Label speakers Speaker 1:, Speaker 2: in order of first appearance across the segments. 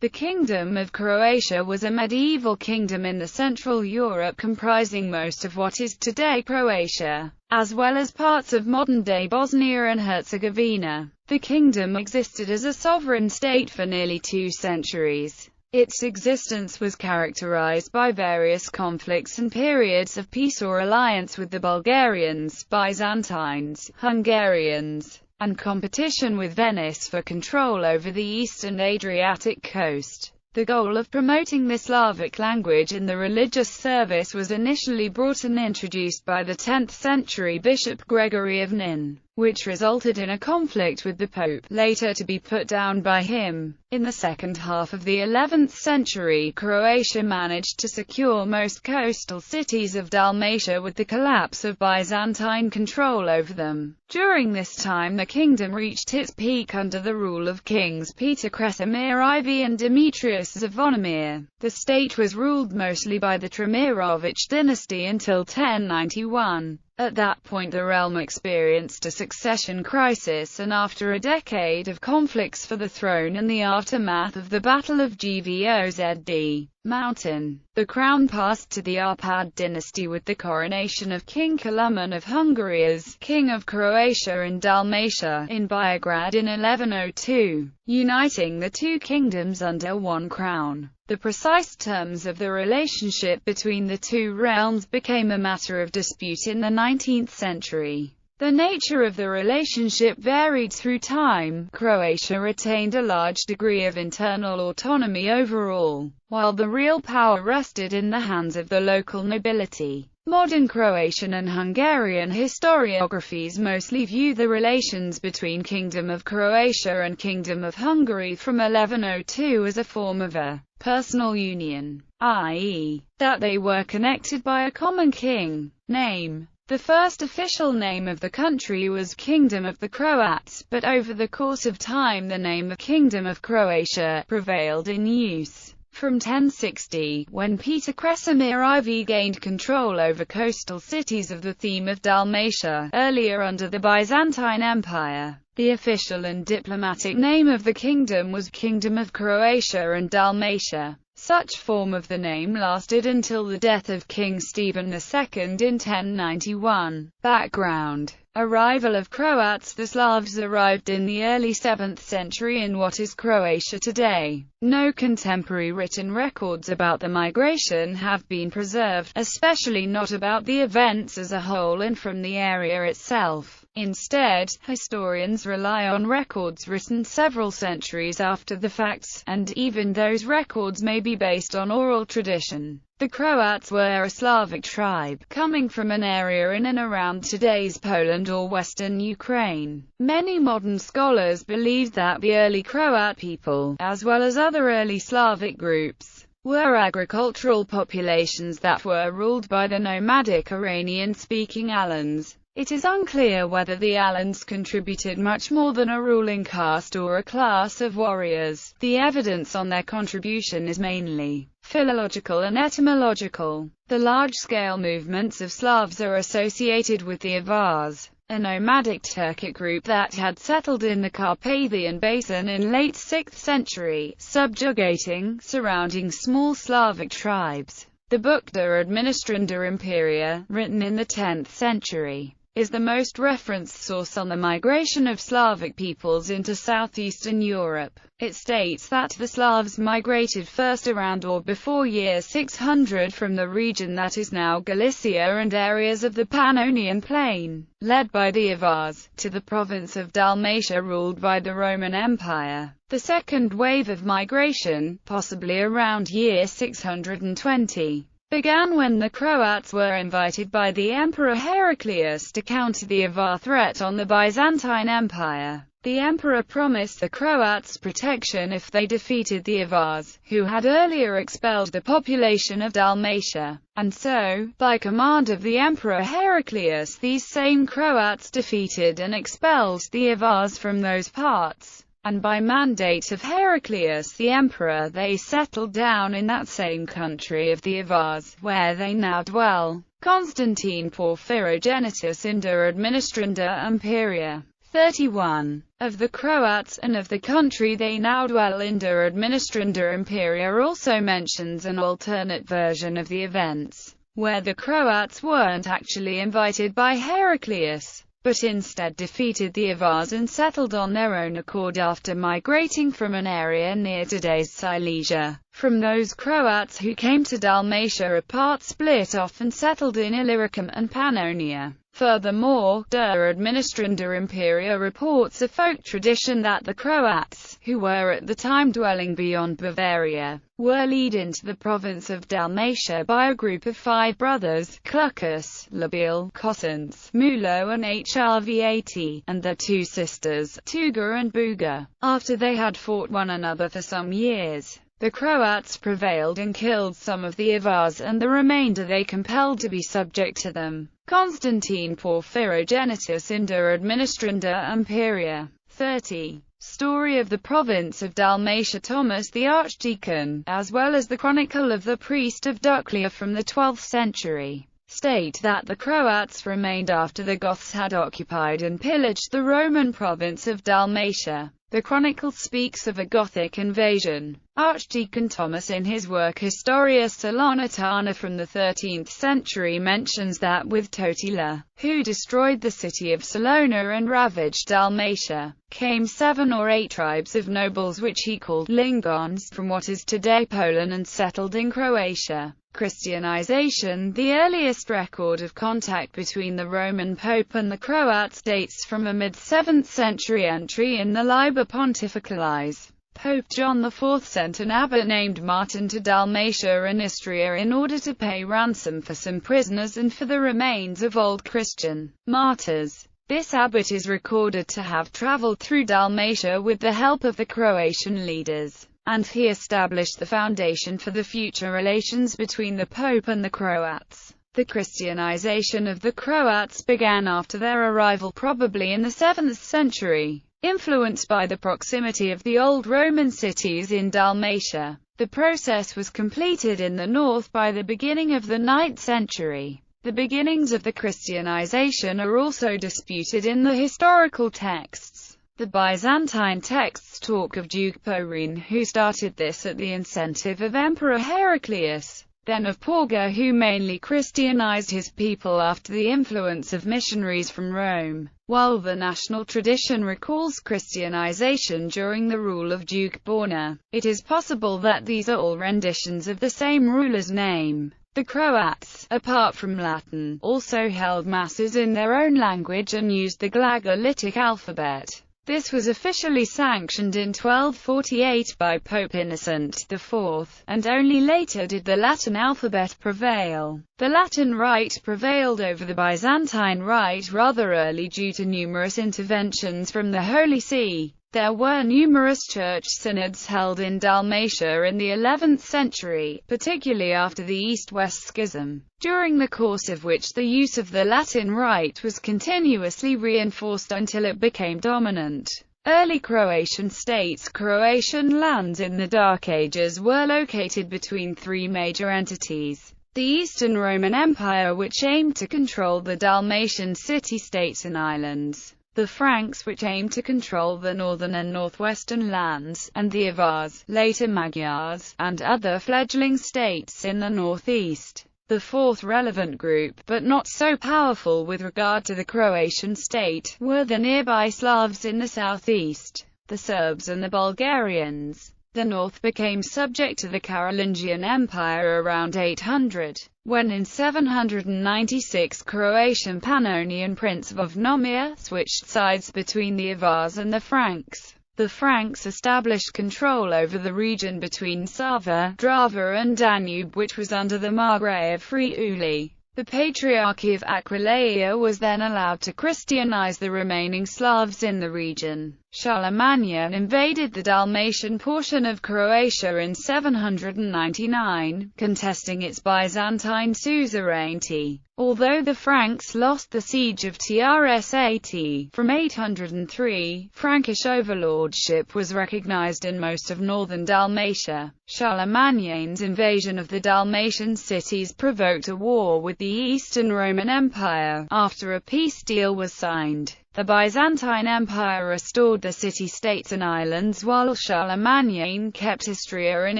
Speaker 1: The Kingdom of Croatia was a medieval kingdom in the Central Europe comprising most of what is today Croatia, as well as parts of modern-day Bosnia and Herzegovina. The kingdom existed as a sovereign state for nearly 2 centuries. Its existence was characterized by various conflicts and periods of peace or alliance with the Bulgarians, Byzantines, Hungarians, and competition with Venice for control over the eastern Adriatic coast. The goal of promoting the Slavic language in the religious service was initially brought and introduced by the 10th century Bishop Gregory of Nin, which resulted in a conflict with the Pope, later to be put down by him. In the second half of the 11th century, Croatia managed to secure most coastal cities of Dalmatia with the collapse of Byzantine control over them. During this time the kingdom reached its peak under the rule of kings Peter Kresimir IV and Demetrius Zvonimir. The state was ruled mostly by the Tremirovic dynasty until 1091. At that point the realm experienced a succession crisis, and after a decade of conflicts for the throne and the aftermath of the Battle of Gvozd Mountain, the crown passed to the Arpad dynasty with the coronation of King Kaloman of Hungary as King of Croatia and Dalmatia in Beograd in 1102, uniting the two kingdoms under one crown. The precise terms of the relationship between the two realms became a matter of dispute in the 19th century. The nature of the relationship varied through time. Croatia retained a large degree of internal autonomy overall, while the real power rested in the hands of the local nobility. Modern Croatian and Hungarian historiographies mostly view the relations between Kingdom of Croatia and Kingdom of Hungary from 1102 as a form of a personal union, i.e., that they were connected by a common king. Name. The first official name of the country was Kingdom of the Croats, but over the course of time the name of Kingdom of Croatia prevailed in use. From 1060, when Peter Kresimir IV gained control over coastal cities of the theme of Dalmatia, earlier under the Byzantine Empire, the official and diplomatic name of the kingdom was Kingdom of Croatia and Dalmatia. Such form of the name lasted until the death of King Stephen II in 1091. Background. Arrival of Croats. The Slavs arrived in the early 7th century in what is Croatia today. No contemporary written records about the migration have been preserved, especially not about the events as a whole and from the area itself. Instead, historians rely on records written several centuries after the facts, and even those records may be based on oral tradition. The Croats were a Slavic tribe, coming from an area in and around today's Poland or western Ukraine. Many modern scholars believe that the early Croat people, as well as other early Slavic groups, were agricultural populations that were ruled by the nomadic Iranian-speaking Alans. It is unclear whether the Alans contributed much more than a ruling caste or a class of warriors. The evidence on their contribution is mainly philological and etymological. The large-scale movements of Slavs are associated with the Avars, a nomadic Turkic group that had settled in the Carpathian Basin in late 6th century, subjugating surrounding small Slavic tribes. The book De Administranda Imperia, written in the 10th century, is the most referenced source on the migration of Slavic peoples into southeastern Europe. It states that the Slavs migrated first around or before year 600 from the region that is now Galicia and areas of the Pannonian Plain, led by the Avars, to the province of Dalmatia ruled by the Roman Empire. The second wave of migration, possibly around year 620, began when the Croats were invited by the Emperor Heraclius to counter the Avar threat on the Byzantine Empire. The emperor promised the Croats protection if they defeated the Avars, who had earlier expelled the population of Dalmatia. And so, by command of the Emperor Heraclius, these same Croats defeated and expelled the Avars from those parts. And by mandate of Heraclius the emperor, they settled down in that same country of the Avars, where they now dwell. Constantine Porphyrogenitus in De Administranda Imperia. 31. Of the Croats, and of the country they now dwell in. Der Administrator Imperia also mentions an alternate version of the events, where the Croats weren't actually invited by Heraclius, but instead defeated the Avars and settled on their own accord after migrating from an area near today's Silesia. From those Croats who came to Dalmatia, a part split off and settled in Illyricum and Pannonia. Furthermore, Der Administrator Imperia reports a folk tradition that the Croats, who were at the time dwelling beyond Bavaria, were led into the province of Dalmatia by a group of 5 brothers, Clucus, Labile, Cosens, Mulo and Hrvat, and their 2 sisters, Tuga and Buga. After they had fought one another for some years, the Croats prevailed and killed some of the Avars, and the remainder they compelled to be subject to them. Constantine Porphyrogenitus in Der Administrator Imperia. 30. Story of the province of Dalmatia. Thomas the Archdeacon, as well as the Chronicle of the Priest of Duclia from the 12th century, state that the Croats remained after the Goths had occupied and pillaged the Roman province of Dalmatia. The Chronicle speaks of a Gothic invasion. Archdeacon Thomas in his work Historia Salernitana from the 13th century mentions that with Totila, who destroyed the city of Salona and ravaged Dalmatia, came 7 or 8 tribes of nobles which he called Lingons from what is today Poland and settled in Croatia. Christianization. The earliest record of contact between the Roman Pope and the Croats dates from a mid-7th century entry in the Liber Pontificalis. Pope John IV sent an abbot named Martin to Dalmatia and Istria in order to pay ransom for some prisoners and for the remains of old Christian martyrs. This abbot is recorded to have travelled through Dalmatia with the help of the Croatian leaders, and he established the foundation for the future relations between the Pope and the Croats. The Christianization of the Croats began after their arrival, probably in the 7th century. Influenced by the proximity of the old Roman cities in Dalmatia, the process was completed in the north by the beginning of the 9th century. The beginnings of the Christianization are also disputed in the historical texts. The Byzantine texts talk of Duke Porine, who started this at the incentive of Emperor Heraclius, then of Porga, who mainly Christianized his people after the influence of missionaries from Rome, while the national tradition recalls Christianization during the rule of Duke Borna. It is possible that these are all renditions of the same ruler's name. The Croats, apart from Latin, also held masses in their own language and used the Glagolitic alphabet. This was officially sanctioned in 1248 by Pope Innocent IV, and only later did the Latin alphabet prevail. The Latin Rite prevailed over the Byzantine Rite rather early due to numerous interventions from the Holy See. There were numerous church synods held in Dalmatia in the 11th century, particularly after the East-West Schism, during the course of which the use of the Latin Rite was continuously reinforced until it became dominant. Early Croatian states. Croatian lands in the Dark Ages were located between 3 major entities. The Eastern Roman Empire, which aimed to control the Dalmatian city-states and islands, the Franks, which aimed to control the northern and northwestern lands, and the Avars, later Magyars, and other fledgling states in the northeast. The fourth relevant group, but not so powerful with regard to the Croatian state, were the nearby Slavs in the southeast, the Serbs and the Bulgarians. The north became subject to the Carolingian Empire around 800, when in 796 Croatian Pannonian Prince Vojnomir switched sides between the Avars and the Franks. The Franks established control over the region between Sava, Drava and Danube, which was under the Margrave of Friuli. The Patriarchy of Aquileia was then allowed to Christianize the remaining Slavs in the region. Charlemagne invaded the Dalmatian portion of Croatia in 799, contesting its Byzantine suzerainty. Although the Franks lost the siege of Trsat from 803, Frankish overlordship was recognized in most of northern Dalmatia. Charlemagne's invasion of the Dalmatian cities provoked a war with the Eastern Roman Empire, after a peace deal was signed. The Byzantine Empire restored the city-states and islands, while Charlemagne kept Istria and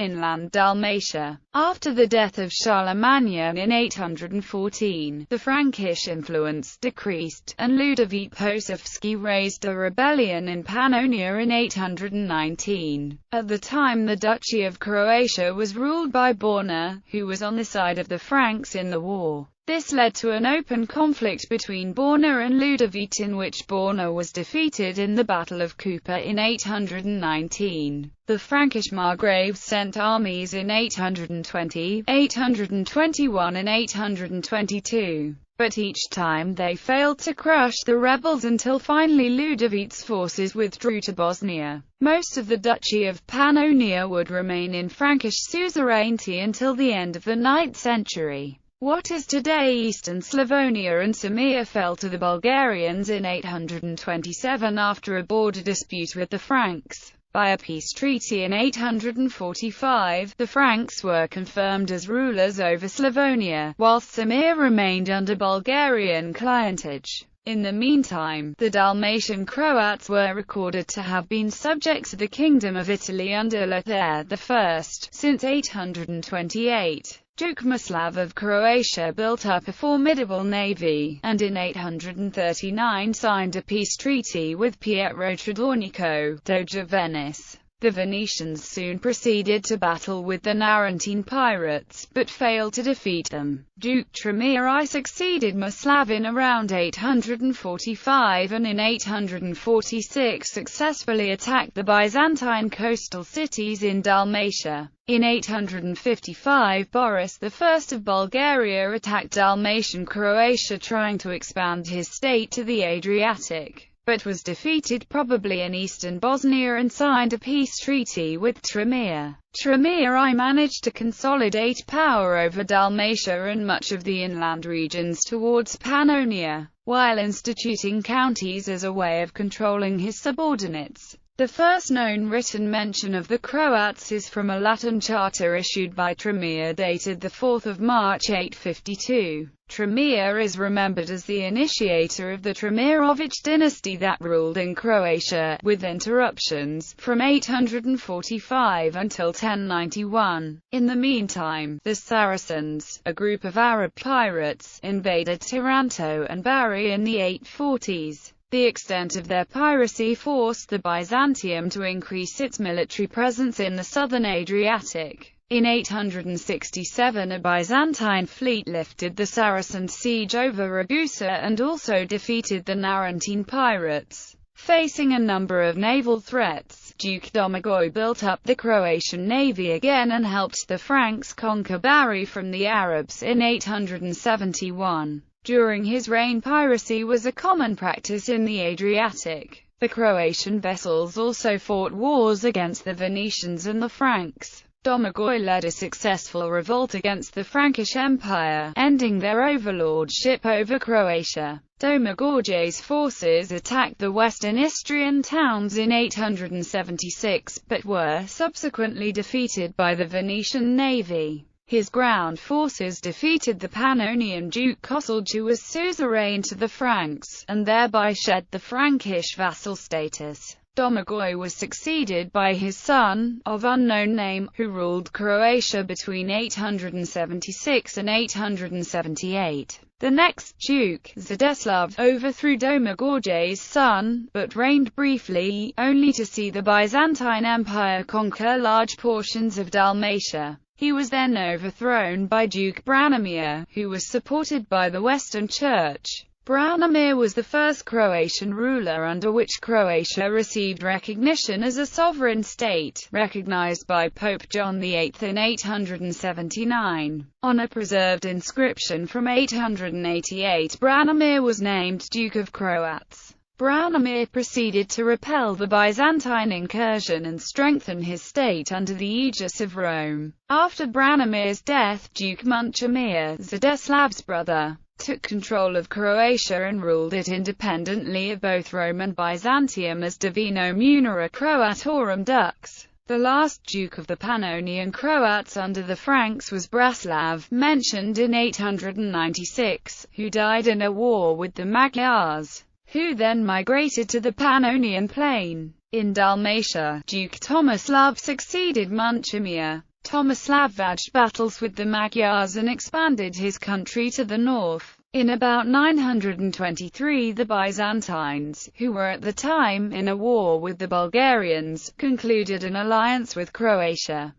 Speaker 1: inland Dalmatia. After the death of Charlemagne in 814, the Frankish influence decreased, and Ludovic Posavsky raised a rebellion in Pannonia in 819. At the time, the Duchy of Croatia was ruled by Borna, who was on the side of the Franks in the war. This led to an open conflict between Borna and Ludovic, in which Borna was defeated in the Battle of Kupa in 819. The Frankish margraves sent armies in 820, 821 and 822. But each time they failed to crush the rebels until finally Ludovic's forces withdrew to Bosnia. Most of the Duchy of Pannonia would remain in Frankish suzerainty until the end of the 9th century. What is today Eastern Slavonia and Sirmia fell to the Bulgarians in 827 after a border dispute with the Franks. By a peace treaty in 845, the Franks were confirmed as rulers over Slavonia, whilst Sirmia remained under Bulgarian clientage. In the meantime, the Dalmatian Croats were recorded to have been subject to the Kingdom of Italy under Lothair I since 828. Duke Mislav of Croatia built up a formidable navy, and in 839 signed a peace treaty with Pietro Tredornico, Doge of Venice. The Venetians soon proceeded to battle with the Narentine pirates, but failed to defeat them. Duke Tremere succeeded Mislav in around 845 and in 846 successfully attacked the Byzantine coastal cities in Dalmatia. In 855, Boris I of Bulgaria attacked Dalmatian Croatia, trying to expand his state to the Adriatic, but was defeated probably in eastern Bosnia and signed a peace treaty with Tremere. Tremere managed to consolidate power over Dalmatia and much of the inland regions towards Pannonia, while instituting counties as a way of controlling his subordinates. The first known written mention of the Croats is from a Latin charter issued by Tremere dated 4 March 852. Tremere is remembered as the initiator of the Tremirovic dynasty that ruled in Croatia, with interruptions, from 845 until 1091. In the meantime, the Saracens, a group of Arab pirates, invaded Taranto and Bari in the 840s. The extent of their piracy forced the Byzantium to increase its military presence in the southern Adriatic. In 867 a Byzantine fleet lifted the Saracen siege over Ragusa and also defeated the Narentine pirates. Facing a number of naval threats, Duke Domagoj built up the Croatian navy again and helped the Franks conquer Bari from the Arabs in 871. During his reign, piracy was a common practice in the Adriatic. The Croatian vessels also fought wars against the Venetians and the Franks. Domagoj led a successful revolt against the Frankish Empire, ending their overlordship over Croatia. Domagoj's forces attacked the western Istrian towns in 876, but were subsequently defeated by the Venetian navy. His ground forces defeated the Pannonian Duke Kosilj, who was suzerain to the Franks, and thereby shed the Frankish vassal status. Domagoj was succeeded by his son, of unknown name, who ruled Croatia between 876 and 878. The next Duke, Zdeslav, overthrew Domagoj's son, but reigned briefly, only to see the Byzantine Empire conquer large portions of Dalmatia. He was then overthrown by Duke Branimir, who was supported by the Western Church. Branimir was the first Croatian ruler under which Croatia received recognition as a sovereign state, recognized by Pope John VIII in 879. On a preserved inscription from 888, Branimir was named Duke of Croats. Branimir proceeded to repel the Byzantine incursion and strengthen his state under the aegis of Rome. After Branimir's death, Duke Munchemir, Zdeslav's brother, took control of Croatia and ruled it independently of both Rome and Byzantium as Divino Munera Croatorum Dux. The last Duke of the Pannonian Croats under the Franks was Branislav, mentioned in 896, who died in a war with the Magyars. who then migrated to the Pannonian Plain. In Dalmatia, Duke Tomislav succeeded Munchemir. Tomislav waged battles with the Magyars and expanded his country to the north. In about 923 the Byzantines, who were at the time in a war with the Bulgarians, concluded an alliance with Croatia.